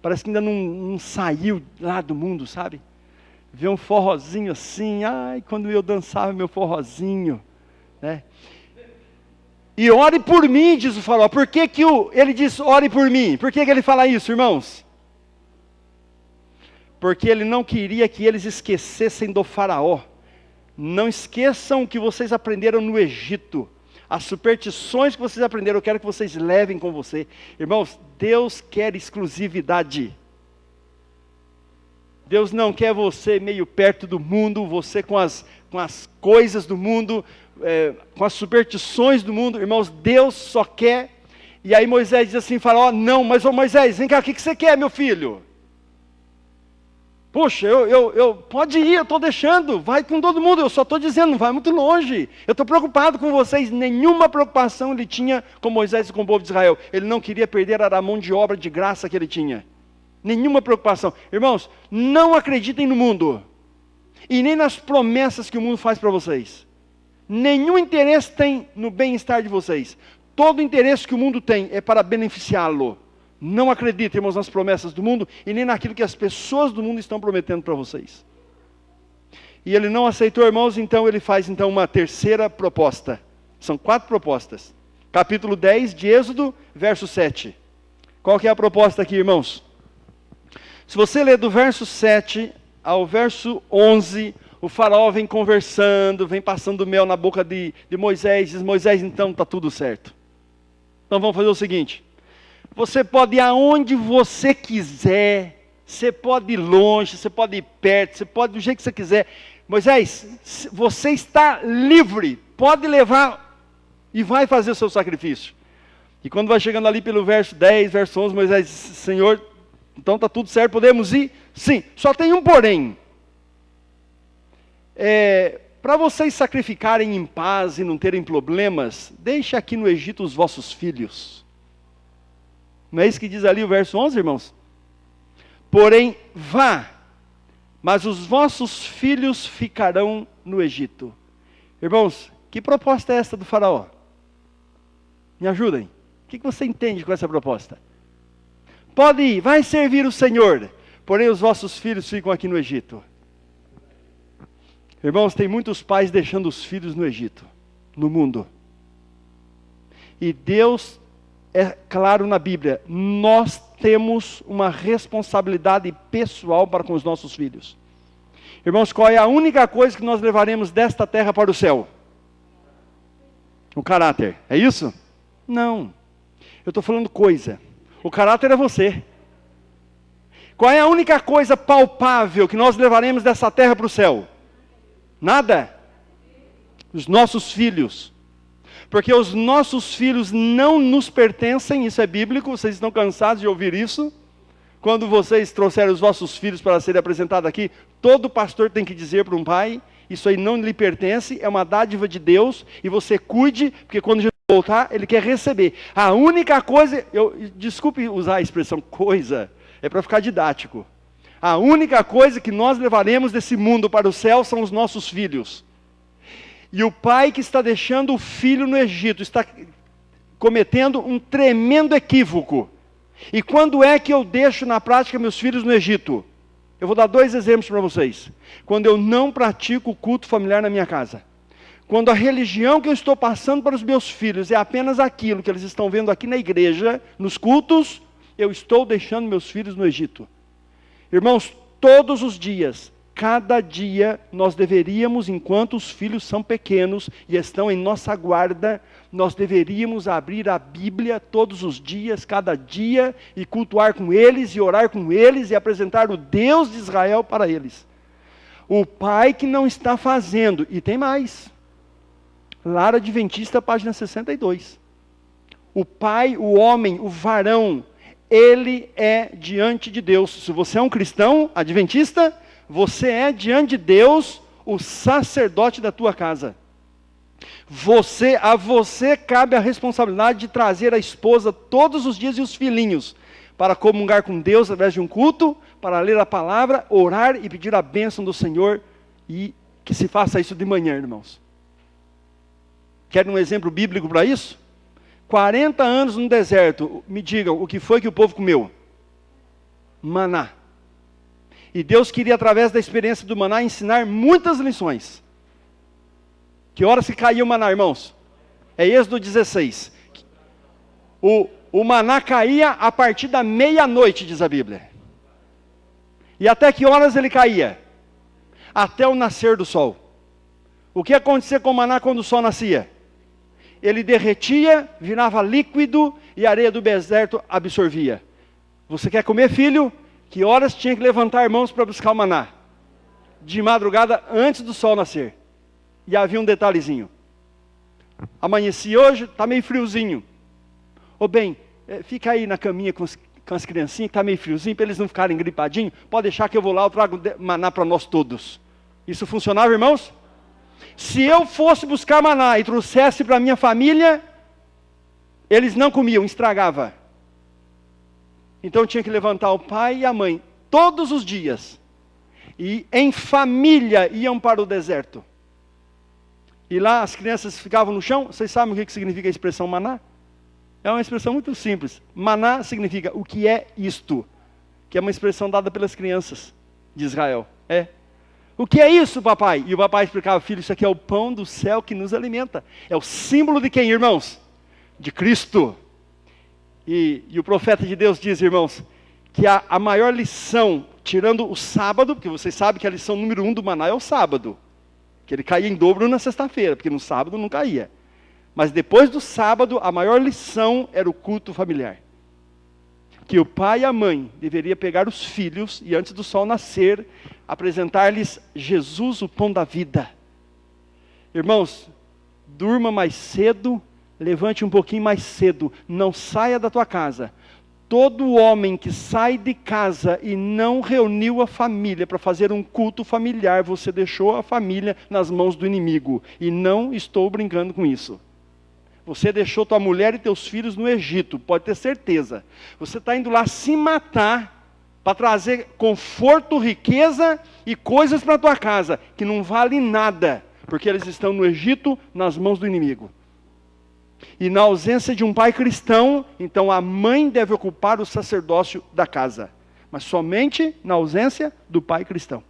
Parece que ainda não saiu lá do mundo, sabe? Vê um forrozinho assim, ai, quando eu dançava meu forrozinho, né? E ore por mim, diz o faraó. Por que ele diz ore por mim? Por que ele fala isso, irmãos? Porque ele não queria que eles esquecessem do faraó. Não esqueçam o que vocês aprenderam no Egito. As superstições que vocês aprenderam, eu quero que vocês levem com você. Irmãos, Deus quer exclusividade. Deus não quer você meio perto do mundo, você com as coisas do mundo, com as superstições do mundo. Irmãos, Deus só quer. E aí Moisés diz assim, fala, ó, não, mas ô Moisés, vem cá, o que você quer, meu filho? Puxa, pode ir, eu estou deixando, vai com todo mundo, eu só estou dizendo, não vai muito longe. Eu estou preocupado com vocês, nenhuma preocupação ele tinha com Moisés e com o povo de Israel. Ele não queria perder a mão de obra de graça que ele tinha. Nenhuma preocupação. Irmãos, não acreditem no mundo. E nem nas promessas que o mundo faz para vocês. Nenhum interesse tem no bem-estar de vocês. Todo interesse que o mundo tem é para beneficiá-lo. Não acreditem, irmãos, nas promessas do mundo e nem naquilo que as pessoas do mundo estão prometendo para vocês. E ele não aceitou, irmãos, então ele faz uma terceira proposta. São 4 propostas. Capítulo 10 de Êxodo, verso 7. Qual que é a proposta aqui, irmãos? Se você ler do verso 7 ao verso 11, o faraó vem conversando, vem passando mel na boca de Moisés, diz, Moisés, então está tudo certo. Então vamos fazer o seguinte, você pode ir aonde você quiser, você pode ir longe, você pode ir perto, você pode do jeito que você quiser. Moisés, você está livre, pode levar e vai fazer o seu sacrifício. E quando vai chegando ali pelo verso 10, verso 11, Moisés diz, Senhor, então está tudo certo, podemos ir? Sim, só tem um porém. Para vocês sacrificarem em paz e não terem problemas, deixe aqui no Egito os vossos filhos. Não é isso que diz ali o verso 11, irmãos? Porém, vá, mas os vossos filhos ficarão no Egito. Irmãos, que proposta é esta do faraó? Me ajudem. O que você entende com essa proposta? Pode ir, vai servir o Senhor, porém os vossos filhos ficam aqui no Egito. Irmãos, tem muitos pais deixando os filhos no Egito, no mundo. E Deus é claro na Bíblia, nós temos uma responsabilidade pessoal para com os nossos filhos. Irmãos, qual é a única coisa que nós levaremos desta terra para o céu? O caráter, é isso? Não, eu estou falando coisa, o caráter é você. Qual é a única coisa palpável que nós levaremos dessa terra para o céu? Nada. Os nossos filhos. Porque os nossos filhos não nos pertencem, isso é bíblico, vocês estão cansados de ouvir isso. quando vocês trouxerem os vossos filhos para serem apresentados aqui, todo pastor tem que dizer para um pai, isso aí não lhe pertence, é uma dádiva de Deus, e você cuide, porque quando Jesus voltar, ele quer receber. A única coisa, desculpe usar a expressão coisa, é para ficar didático. A única coisa que nós levaremos desse mundo para o céu são os nossos filhos. E o pai que está deixando o filho no Egito, está cometendo um tremendo equívoco. E quando é que eu deixo na prática meus filhos no Egito? Eu vou dar 2 exemplos para vocês. Quando eu não pratico o culto familiar na minha casa. Quando a religião que eu estou passando para os meus filhos é apenas aquilo que eles estão vendo aqui na igreja, nos cultos, eu estou deixando meus filhos no Egito. Irmãos, todos os dias, cada dia, nós deveríamos, enquanto os filhos são pequenos e estão em nossa guarda, nós deveríamos abrir a Bíblia todos os dias, cada dia, e cultuar com eles, e orar com eles, e apresentar o Deus de Israel para eles. O pai que não está fazendo, e tem mais, Lar Adventista, página 62. O pai, o homem, o varão, ele é diante de Deus. Se você é um cristão adventista, você é diante de Deus o sacerdote da tua casa. A você cabe a responsabilidade de trazer a esposa todos os dias e os filhinhos para comungar com Deus através de um culto, para ler a palavra, orar e pedir a bênção do Senhor, e que se faça isso de manhã, irmãos. Quer um exemplo bíblico para isso? 40 anos no deserto, me digam, o que foi que o povo comeu? Maná. E Deus queria, através da experiência do maná, ensinar muitas lições. Que horas que caiu o maná, irmãos? É Êxodo 16. O maná caía a partir da meia-noite, diz a Bíblia. E até que horas ele caía? Até o nascer do sol. O que acontecia com o maná quando o sol nascia? Ele derretia, virava líquido e a areia do deserto absorvia. Você quer comer, filho? Que horas tinha que levantar mãos para buscar o maná? De madrugada, antes do sol nascer. E havia um detalhezinho. Amanheci hoje, está meio friozinho. Ô bem, fica aí na caminha com as criancinhas, que está meio friozinho, para eles não ficarem gripadinhos. Pode deixar que eu vou lá, eu trago maná para nós todos. Isso funcionava, irmãos? Se eu fosse buscar maná e trouxesse para a minha família, eles não comiam, estragava. Então tinha que levantar o pai e a mãe, todos os dias. E em família iam para o deserto. E lá as crianças ficavam no chão. Vocês sabem o que significa a expressão maná? É uma expressão muito simples. Maná significa o que é isto, que é uma expressão dada pelas crianças de Israel. O que é isso, papai? E o papai explicava, filho, isso aqui é o pão do céu que nos alimenta. É o símbolo de quem, irmãos? De Cristo. E o profeta de Deus diz, irmãos, que a maior lição, tirando o sábado, porque vocês sabem que a lição número 1 do maná é o sábado. Que ele caía em dobro na sexta-feira, porque no sábado não caía. Mas depois do sábado, a maior lição era o culto familiar. Que o pai e a mãe deveriam pegar os filhos e antes do sol nascer, apresentar-lhes Jesus, o pão da vida. Irmãos, durma mais cedo, levante um pouquinho mais cedo, não saia da tua casa. Todo homem que sai de casa e não reuniu a família para fazer um culto familiar, você deixou a família nas mãos do inimigo. E não estou brincando com isso. Você deixou tua mulher e teus filhos no Egito, pode ter certeza. Você está indo lá se matar para trazer conforto, riqueza e coisas para a tua casa, que não valem nada, porque eles estão no Egito, nas mãos do inimigo. E na ausência de um pai cristão, então a mãe deve ocupar o sacerdócio da casa, mas somente na ausência do pai cristão.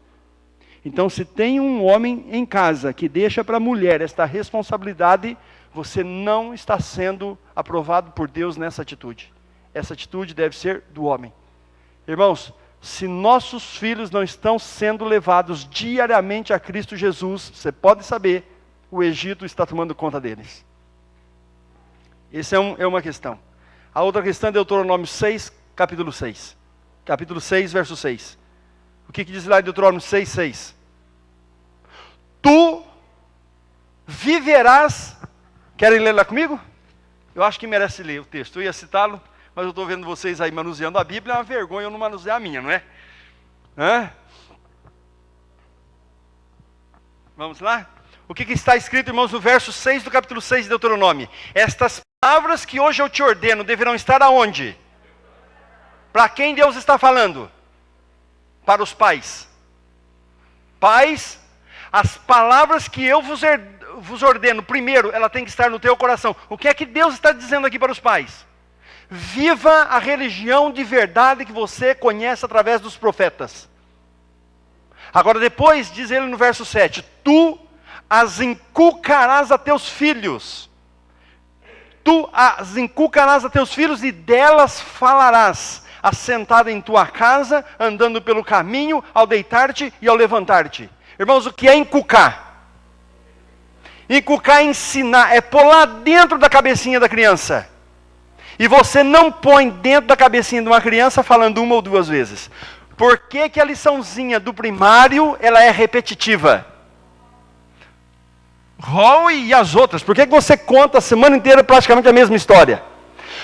Então, se tem um homem em casa que deixa para a mulher esta responsabilidade, você não está sendo aprovado por Deus nessa atitude. Essa atitude deve ser do homem. Irmãos, se nossos filhos não estão sendo levados diariamente a Cristo Jesus, você pode saber, o Egito está tomando conta deles. Essa é uma questão. A outra questão é Deuteronômio 6, capítulo 6. Capítulo 6, verso 6. O que diz lá em Deuteronômio 6, 6? Tu viverás... Querem ler lá comigo? Eu acho que merece ler o texto. Eu ia citá-lo, Mas eu estou vendo vocês aí manuseando a Bíblia, é uma vergonha eu não manusear a minha, não é? Hã? Vamos lá? O que está escrito, irmãos, no verso 6 do capítulo 6 de Deuteronômio? Estas palavras que hoje eu te ordeno deverão estar aonde? Para quem Deus está falando? Para os pais. Pais, as palavras que eu vos ordeno, primeiro, ela tem que estar no teu coração. O que é que Deus está dizendo aqui para os pais? Viva a religião de verdade que você conhece através dos profetas. Agora depois, diz ele no verso 7, tu as inculcarás a teus filhos. Tu as inculcarás a teus filhos e delas falarás, assentado em tua casa, andando pelo caminho, ao deitar-te e ao levantar-te. Irmãos, o que é inculcar? Inculcar é ensinar, é pôr lá dentro da cabecinha da criança. E você não põe dentro da cabecinha de uma criança falando uma ou duas vezes. Por que que a liçãozinha do primário, ela é repetitiva? E as outras, por que que você conta a semana inteira praticamente a mesma história?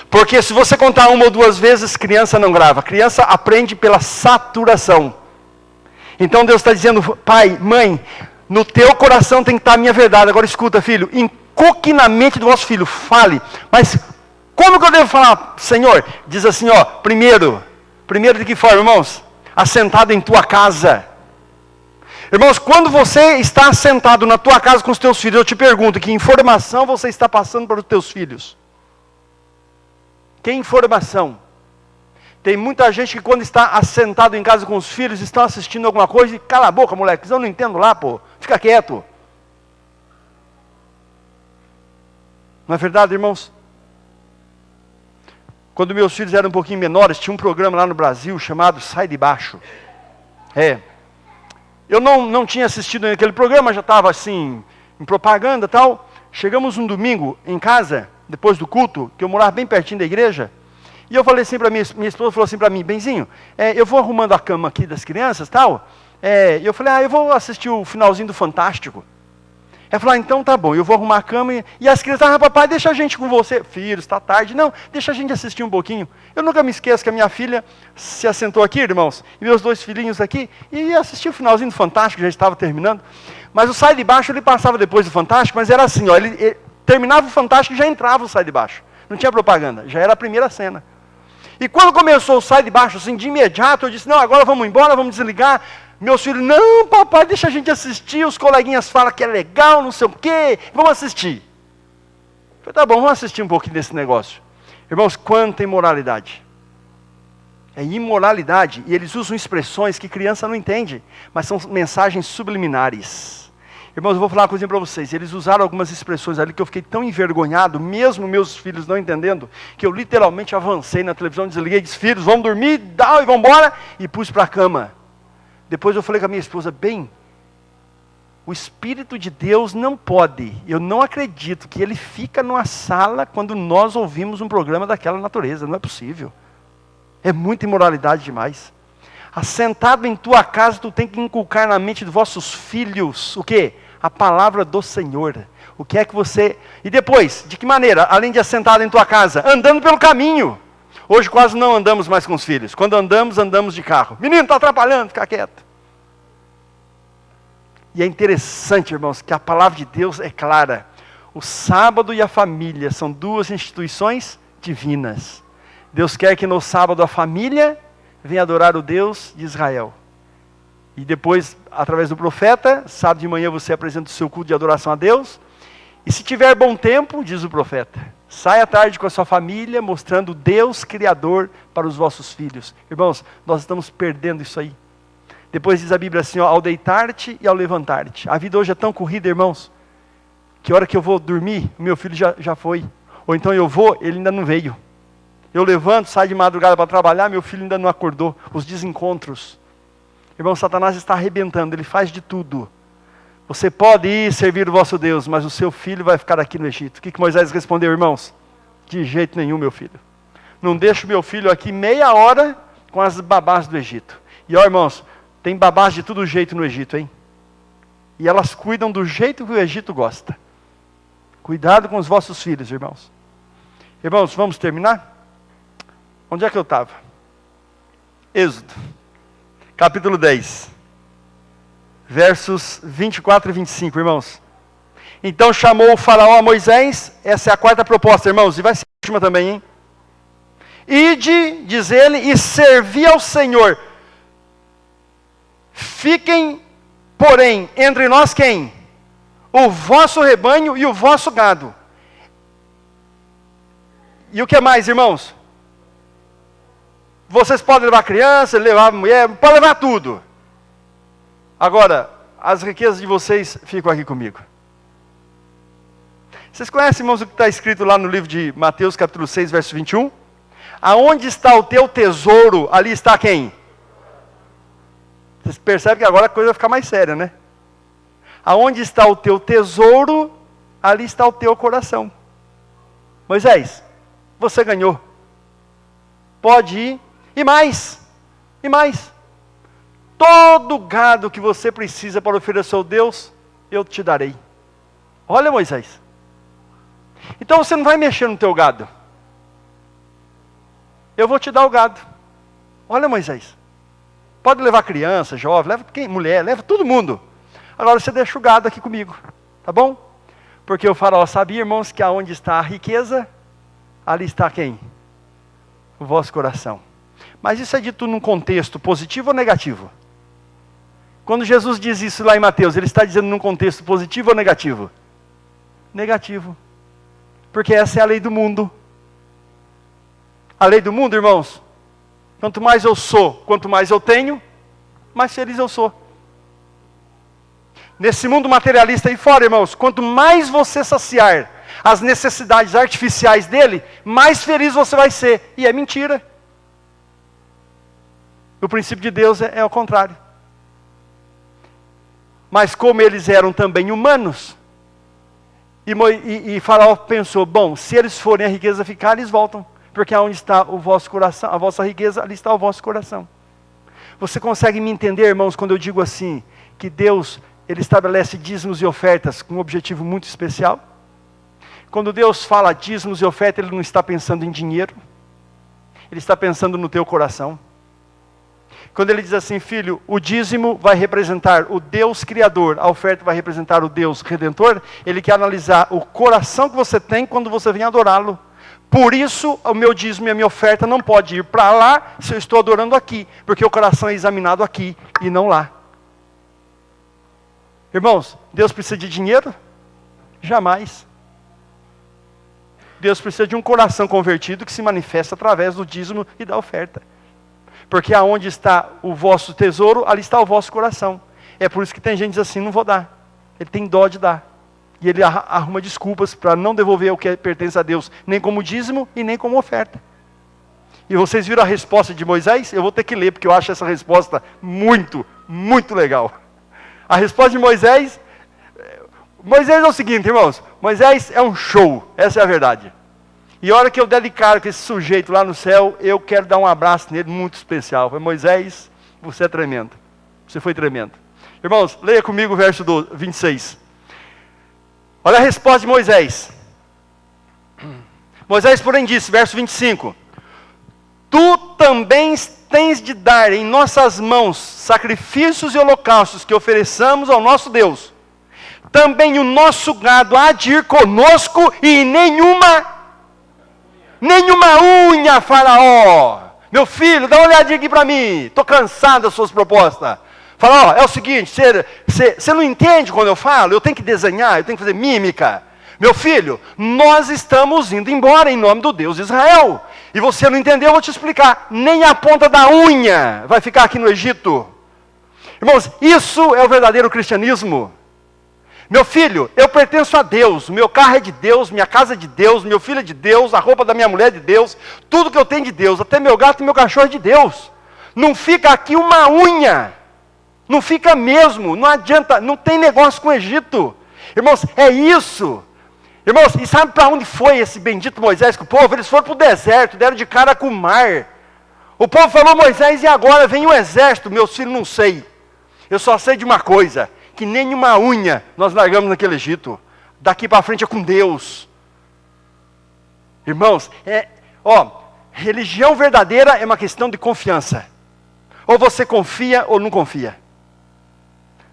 Porque se você contar uma ou duas vezes, criança não grava. Criança aprende pela saturação. Então Deus está dizendo, pai, mãe, no teu coração tem que estar a minha verdade. Agora escuta, filho, inculque na mente do vosso filho, fale. Mas como que eu devo falar, Senhor? Diz assim, ó, primeiro de que forma, irmãos? Assentado em tua casa. Irmãos, quando você está assentado na tua casa com os teus filhos, eu te pergunto, que informação você está passando para os teus filhos? Que informação? Tem muita gente que quando está assentado em casa com os filhos, estão assistindo alguma coisa e cala a boca, moleque, eu não entendo lá, pô, fica quieto. Não é verdade, irmãos? Quando meus filhos eram um pouquinho menores, tinha um programa lá no Brasil chamado Sai de Baixo. Eu não tinha assistido naquele programa, já estava assim, em propaganda e tal. Chegamos um domingo em casa, depois do culto, que eu morava bem pertinho da igreja. E eu falei assim para minha esposa, falou assim para mim, Benzinho, eu vou arrumando a cama aqui das crianças e tal. E eu falei, eu vou assistir o finalzinho do Fantástico. Ela falou, então tá bom, eu vou arrumar a cama. E as crianças, papai, deixa a gente com você. Filho, está tarde. Não, deixa a gente assistir um pouquinho. Eu nunca me esqueço que a minha filha se assentou aqui, irmãos, e meus dois filhinhos aqui, e assistiu o finalzinho do Fantástico, já estava terminando. Mas o Sai de Baixo, ele passava depois do Fantástico, mas era assim, ó, ele terminava o Fantástico e já entrava o Sai de Baixo. Não tinha propaganda, já era a primeira cena. E quando começou o Sai de Baixo, assim, de imediato, eu disse, não, agora vamos embora, vamos desligar. Meus filhos, não, papai, deixa a gente assistir, os coleguinhas falam que é legal, não sei o quê, vamos assistir. Eu falei, tá bom, vamos assistir um pouquinho desse negócio. Irmãos, quanta imoralidade. É imoralidade, e eles usam expressões que criança não entende, mas são mensagens subliminares. Irmãos, eu vou falar uma coisa para vocês, eles usaram algumas expressões ali que eu fiquei tão envergonhado, mesmo meus filhos não entendendo, que eu literalmente avancei na televisão, desliguei, disse, filhos, vamos dormir, e vamos embora, e pus para a cama. Depois eu falei com a minha esposa, o Espírito de Deus não pode, eu não acredito que ele fica numa sala quando nós ouvimos um programa daquela natureza, não é possível. É muita imoralidade demais. Assentado em tua casa, tu tem que inculcar na mente dos vossos filhos, o quê? A palavra do Senhor. O que é que você... E depois, de que maneira? Além de assentado em tua casa, andando pelo caminho. Hoje quase não andamos mais com os filhos. Quando andamos, andamos de carro. Menino, está atrapalhando, fica quieto. E é interessante, irmãos, que a palavra de Deus é clara. O sábado e a família são duas instituições divinas. Deus quer que no sábado a família venha adorar o Deus de Israel. E depois, através do profeta, sábado de manhã você apresenta o seu culto de adoração a Deus. E se tiver bom tempo, diz o profeta, saia à tarde com a sua família, mostrando Deus Criador para os vossos filhos. Irmãos, nós estamos perdendo isso aí. Depois diz a Bíblia assim, ó, ao deitar-te e ao levantar-te. A vida hoje é tão corrida, irmãos, que a hora que eu vou dormir, o meu filho já foi. Ou então eu vou, ele ainda não veio. Eu levanto, saio de madrugada para trabalhar, meu filho ainda não acordou. Os desencontros. Irmão, Satanás está arrebentando, ele faz de tudo. Você pode ir servir o vosso Deus, mas o seu filho vai ficar aqui no Egito. O que Moisés respondeu, irmãos? De jeito nenhum, meu filho. Não deixo meu filho aqui meia hora com as babás do Egito. E ó, irmãos, tem babás de todo jeito no Egito, hein? E elas cuidam do jeito que o Egito gosta. Cuidado com os vossos filhos, irmãos. Irmãos, vamos terminar? Onde é que eu estava? Êxodo, capítulo 10, versos 24 e 25, irmãos. Então chamou o faraó a Moisés, essa é a quarta proposta, irmãos, e vai ser a última também, hein? Ide, diz ele, e servi ao Senhor. Fiquem, porém, entre nós quem? O vosso rebanho e o vosso gado. E o que mais, irmãos? Vocês podem levar criança, levar mulher, podem levar tudo. Agora, as riquezas de vocês ficam aqui comigo. Vocês conhecem, irmãos, o que está escrito lá no livro de Mateus, capítulo 6, verso 21? Aonde está o teu tesouro, ali está quem? Vocês percebem que agora a coisa vai ficar mais séria, né? Aonde está o teu tesouro, ali está o teu coração. Moisés, você ganhou. Pode ir. E mais. Todo gado que você precisa para oferecer ao Deus, eu te darei. Olha, Moisés. Então você não vai mexer no teu gado. Eu vou te dar o gado. Olha, Moisés. Pode levar criança, jovem, leva quem? Mulher, leva todo mundo. Agora você deixa o gado aqui comigo. Tá bom? Porque o faraó sabia, irmãos, que aonde está a riqueza, ali está quem? O vosso coração. Mas isso é dito num contexto positivo ou negativo? Quando Jesus diz isso lá em Mateus, ele está dizendo num contexto positivo ou negativo? Negativo. Porque essa é a lei do mundo. A lei do mundo, irmãos, quanto mais eu sou, quanto mais eu tenho, mais feliz eu sou. Nesse mundo materialista aí fora, irmãos, quanto mais você saciar as necessidades artificiais dele, mais feliz você vai ser. E é mentira. O princípio de Deus é o contrário. Mas como eles eram também humanos, e Faraó pensou, bom, se eles forem a riqueza ficar, eles voltam. Porque aonde está o vosso coração, a vossa riqueza, ali está o vosso coração. Você consegue me entender, irmãos, quando eu digo assim, que Deus, ele estabelece dízimos e ofertas com um objetivo muito especial? Quando Deus fala dízimos e ofertas, ele não está pensando em dinheiro. Ele está pensando no teu coração. Quando ele diz assim, filho, o dízimo vai representar o Deus Criador, a oferta vai representar o Deus Redentor, ele quer analisar o coração que você tem quando você vem adorá-lo. Por isso, o meu dízimo e a minha oferta não pode ir para lá se eu estou adorando aqui, porque o coração é examinado aqui e não lá. Irmãos, Deus precisa de dinheiro? Jamais. Deus precisa de um coração convertido que se manifesta através do dízimo e da oferta. Porque aonde está o vosso tesouro, ali está o vosso coração. É por isso que tem gente que diz assim, não vou dar. Ele tem dó de dar. E ele arruma desculpas para não devolver o que pertence a Deus, nem como dízimo e nem como oferta. E vocês viram a resposta de Moisés? Eu vou ter que ler, porque eu acho essa resposta muito, muito legal. A resposta de Moisés é o seguinte, irmãos. Moisés é um show, essa é a verdade. E a hora que eu der de cara com esse sujeito lá no céu, eu quero dar um abraço nele muito especial. Foi Moisés, você é tremendo. Você foi tremendo. Irmãos, leia comigo o verso 26. Olha a resposta de Moisés. Moisés, porém, disse, verso 25. Tu também tens de dar em nossas mãos sacrifícios e holocaustos que ofereçamos ao nosso Deus. Também o nosso gado há de ir conosco e nenhuma unha, Faraó. Meu filho, dá uma olhadinha aqui para mim. Estou cansado das suas propostas. Faraó, é o seguinte, você não entende quando eu falo? Eu tenho que desenhar, eu tenho que fazer mímica. Meu filho, nós estamos indo embora em nome do Deus de Israel. E você não entendeu, eu vou te explicar. Nem a ponta da unha vai ficar aqui no Egito. Irmãos, isso é o verdadeiro cristianismo. Meu filho, eu pertenço a Deus, o meu carro é de Deus, minha casa é de Deus, meu filho é de Deus, a roupa da minha mulher é de Deus, tudo que eu tenho é de Deus, até meu gato e meu cachorro é de Deus. Não fica aqui uma unha, não fica mesmo, não adianta, não tem negócio com o Egito. Irmãos, é isso. Irmãos, e sabe para onde foi esse bendito Moisés com o povo? Eles foram para o deserto, deram de cara com o mar. O povo falou, Moisés, e agora vem o exército? Meus filhos, não sei. Eu só sei de uma coisa, que nenhuma unha nós largamos naquele Egito. Daqui para frente é com Deus. Irmãos, Religião verdadeira é uma questão de confiança. Ou você confia ou não confia.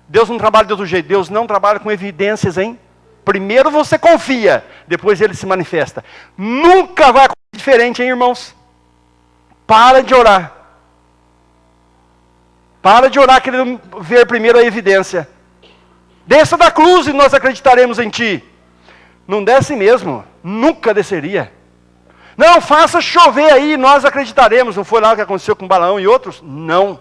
Deus não trabalha de outro jeito. Deus não trabalha com evidências, hein? Primeiro você confia, depois ele se manifesta. Nunca vai acontecer diferente, hein, irmãos? Para de orar. Para de orar querendo ver primeiro a evidência. Desça da cruz e nós acreditaremos em ti. Não desce mesmo. Nunca desceria. Não, faça chover aí, nós acreditaremos. Não foi lá o que aconteceu com Balaão e outros? Não.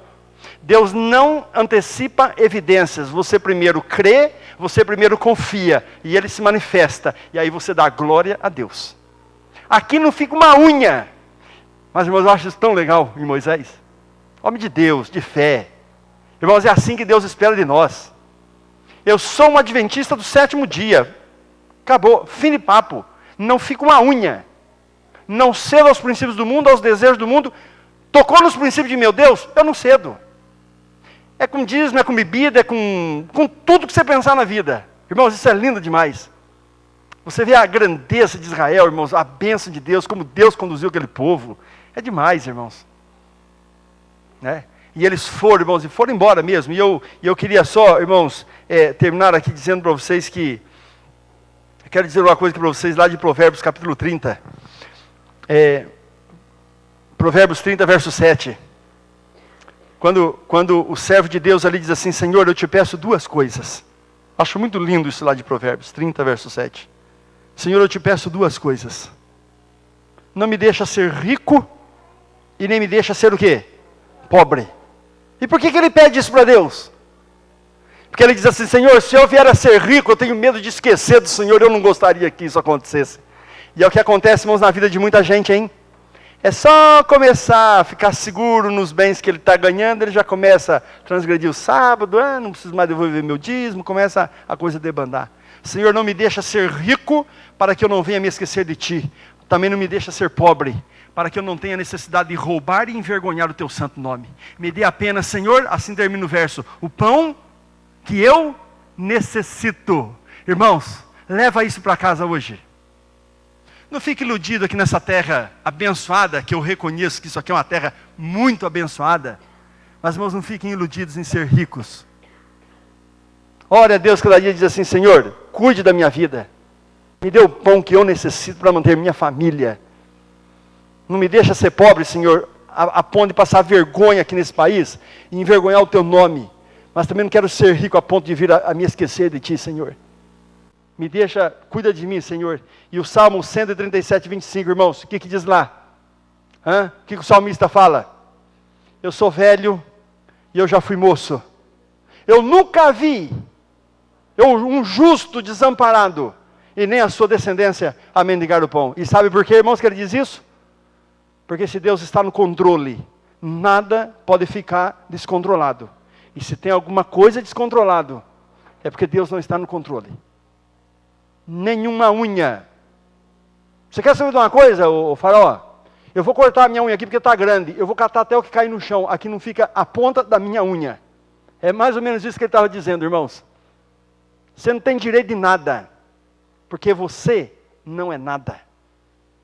Deus não antecipa evidências. Você primeiro crê, você primeiro confia. E ele se manifesta. E aí você dá glória a Deus. Aqui não fica uma unha. Mas, irmãos, eu acho isso tão legal em Moisés. Homem de Deus, de fé. Irmãos, é assim que Deus espera de nós. Eu sou um adventista do 7º dia. Acabou, fim de papo. Não fica uma unha. Não cedo aos princípios do mundo, aos desejos do mundo. Tocou nos princípios de meu Deus, eu não cedo. É com dízimo, é com bebida, é com tudo que você pensar na vida. Irmãos, isso é lindo demais. Você vê a grandeza de Israel, irmãos, a bênção de Deus, como Deus conduziu aquele povo. É demais, irmãos. Né? E eles foram, irmãos, e foram embora mesmo. E eu queria só, irmãos, terminar aqui dizendo para vocês que... Eu quero dizer uma coisa aqui para vocês lá de Provérbios capítulo 30. Provérbios 30, verso 7. Quando o servo de Deus ali diz assim: Senhor, eu te peço duas coisas. Acho muito lindo isso lá de Provérbios 30, verso 7. Senhor, eu te peço duas coisas. Não me deixa ser rico e nem me deixa ser o quê? Pobre. E por que ele pede isso para Deus? Porque ele diz assim: Senhor, se eu vier a ser rico, eu tenho medo de esquecer do Senhor, eu não gostaria que isso acontecesse. E é o que acontece, irmãos, na vida de muita gente, hein? É só começar a ficar seguro nos bens que ele está ganhando, ele já começa a transgredir o sábado, não preciso mais devolver meu dízimo, começa a coisa debandar. Senhor, não me deixa ser rico para que eu não venha me esquecer de ti. Também não me deixa ser pobre, para que eu não tenha necessidade de roubar e envergonhar o teu santo nome. Me dê apenas, Senhor, assim termina o verso, o pão que eu necessito. Irmãos, leva isso para casa hoje. Não fique iludido aqui nessa terra abençoada, que eu reconheço que isso aqui é uma terra muito abençoada. Mas, irmãos, não fiquem iludidos em ser ricos. Ore a Deus cada dia e diz assim: Senhor, cuide da minha vida. Me dê o pão que eu necessito para manter minha família. Não me deixa ser pobre, Senhor, a ponto de passar vergonha aqui nesse país e envergonhar o teu nome. Mas também não quero ser rico a ponto de vir a me esquecer de ti, Senhor. Me deixa, cuida de mim, Senhor. E o Salmo 137, 25, irmãos, o que diz lá? O que o salmista fala? Eu sou velho e eu já fui moço. Eu nunca vi um justo desamparado e nem a sua descendência a mendigar o pão. E sabe por quê, irmãos, que ele diz isso? Porque se Deus está no controle, nada pode ficar descontrolado. E se tem alguma coisa descontrolado, é porque Deus não está no controle. Nenhuma unha. Você quer saber de uma coisa, ô Faraó? Eu vou cortar a minha unha aqui porque está grande. Eu vou catar até o que cai no chão. Aqui não fica a ponta da minha unha. É mais ou menos isso que ele estava dizendo, irmãos. Você não tem direito de nada. Porque você não é nada.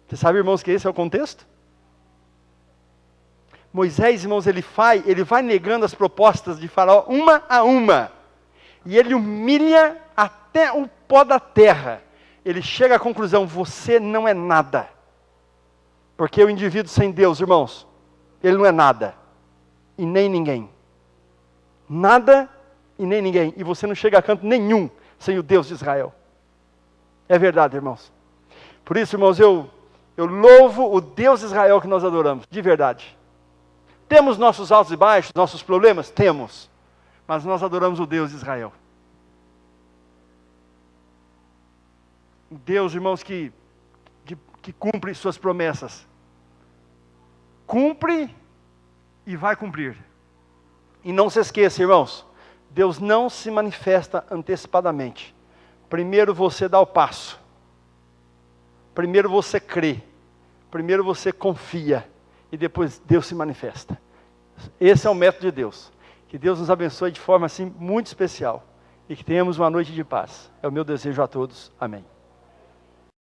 Você sabe, irmãos, que esse é o contexto? Moisés, irmãos, ele vai negando as propostas de Faraó uma a uma. E ele humilha até o pó da terra. Ele chega à conclusão: você não é nada. Porque o indivíduo sem Deus, irmãos, ele não é nada. E nem ninguém. Nada e nem ninguém. E você não chega a canto nenhum sem o Deus de Israel. É verdade, irmãos. Por isso, irmãos, eu louvo o Deus de Israel que nós adoramos. De verdade. Temos nossos altos e baixos, nossos problemas? Temos. Mas nós adoramos o Deus de Israel. Deus, irmãos, que cumpre suas promessas. Cumpre e vai cumprir. E não se esqueça, irmãos, Deus não se manifesta antecipadamente. Primeiro você dá o passo. Primeiro você crê. Primeiro você confia. E depois Deus se manifesta. Esse é o método de Deus. Que Deus nos abençoe de forma assim muito especial. E que tenhamos uma noite de paz. É o meu desejo a todos. Amém.